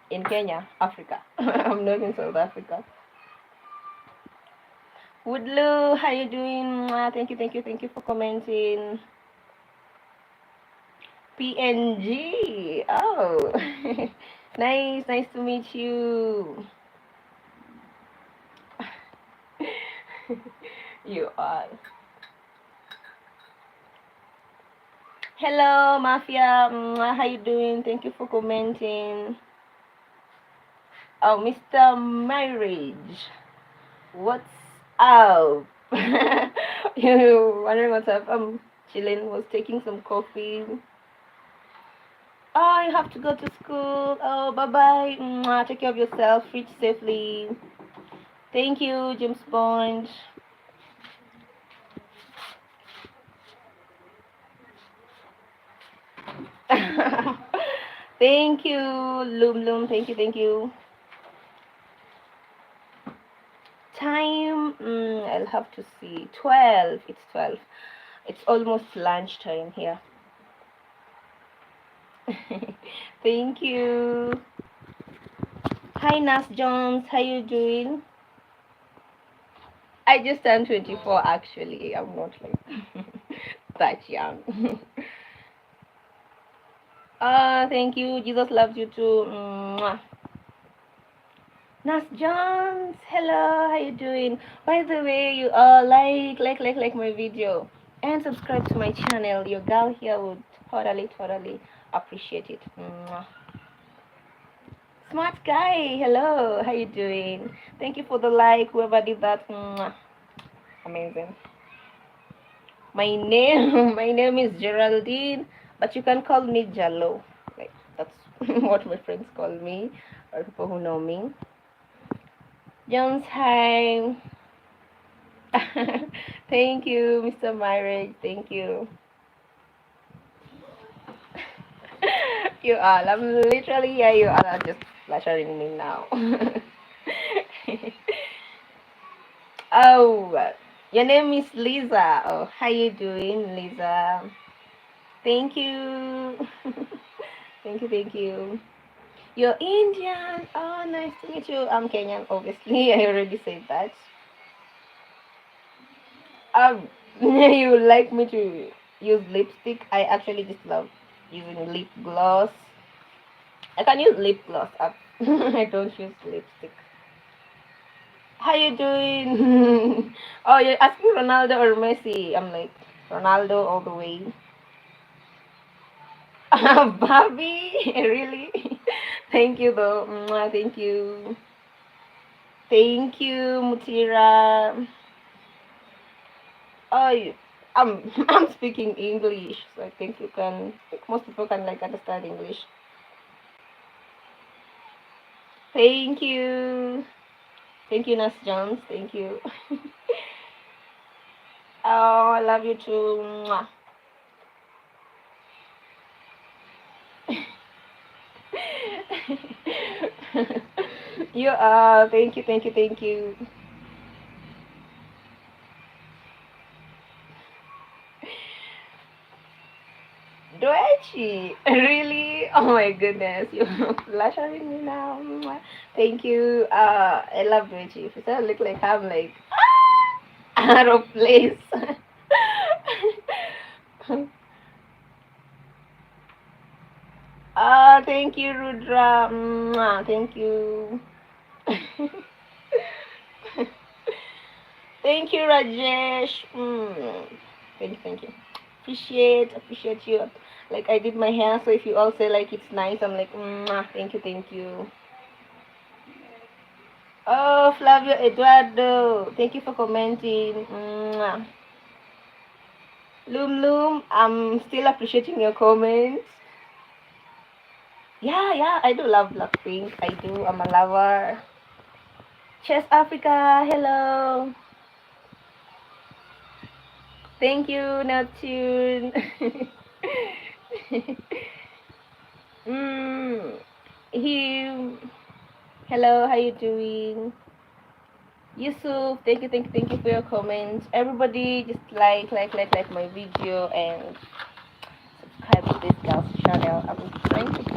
in Kenya, Africa. I'm not in South Africa. Woodloo, how you doing? Thank you for commenting. PNG. Oh, nice to meet you. You are. Hello, Mafia. How you doing? Thank you for commenting. Oh, Mr. Marriage. What's up? You wondering what's up? I'm chilling. Was taking some coffee. Oh, you have to go to school. Oh, bye bye. Take care of yourself. Reach safely. Thank you, James Bond. Thank you, Loom. Thank you. Time, I'll have to see. 12. It's 12. It's almost lunchtime here. Thank you. Hi, Nas Jones. How you doing? I just turned 24 actually. I'm not like that young. Thank you. Jesus loves you too. Mwah. Nas Jones, hello, how you doing? By the way, you like my video and subscribe to my channel. Your girl here would totally appreciate it. Mwah. Smart guy, hello, how you doing? Thank you for the like, whoever did that. Mwah. Amazing. My name, my name is Geraldine, but you can call me Jallo. Like that's what my friends call me, or people who know me. Jones, hi. Thank you, Mr. Marriage. Thank you. You are. I'm literally, yeah, you are just flattering me now. Oh, your name is Lisa. Oh, how you doing, Lisa? Thank you. Thank you. You're Indian. Oh, nice to meet you. I'm Kenyan, obviously. I already said that. You would like me to use lipstick? I actually just love using lip gloss. I can use lip gloss. I don't use lipstick. How you doing? Oh, you're asking Ronaldo or Messi? I'm like Ronaldo all the way. Barbie, really? Thank you though. Thank you. Thank you, Mutira. Oh, I'm speaking English, so I think you can. I think most people can like understand English. Thank you. Thank you, Nas Jones. Thank you. Oh, I love you too. Mwah. You are. Thank you. Doechi, really? Oh my goodness, you're flattering me now. Mwah. Thank you. I love Doechi. If I look like I'm like out of place. Thank you, Rudra. Mwah. Thank you. Thank you, Rajesh. Thank you. Appreciate you. Like I did my hair, so if you all say like it's nice, I'm like, thank you. Oh, Flavio Eduardo, thank you for commenting. Loom, I'm still appreciating your comments. Yeah, I do love Blackpink. I do. I'm a lover. Chess Africa, hello. Thank you, Neptune. he. Hello, how you doing? Yusuf, thank you for your comments. Everybody, just like my video and subscribe to this girl's channel. I'm trying to put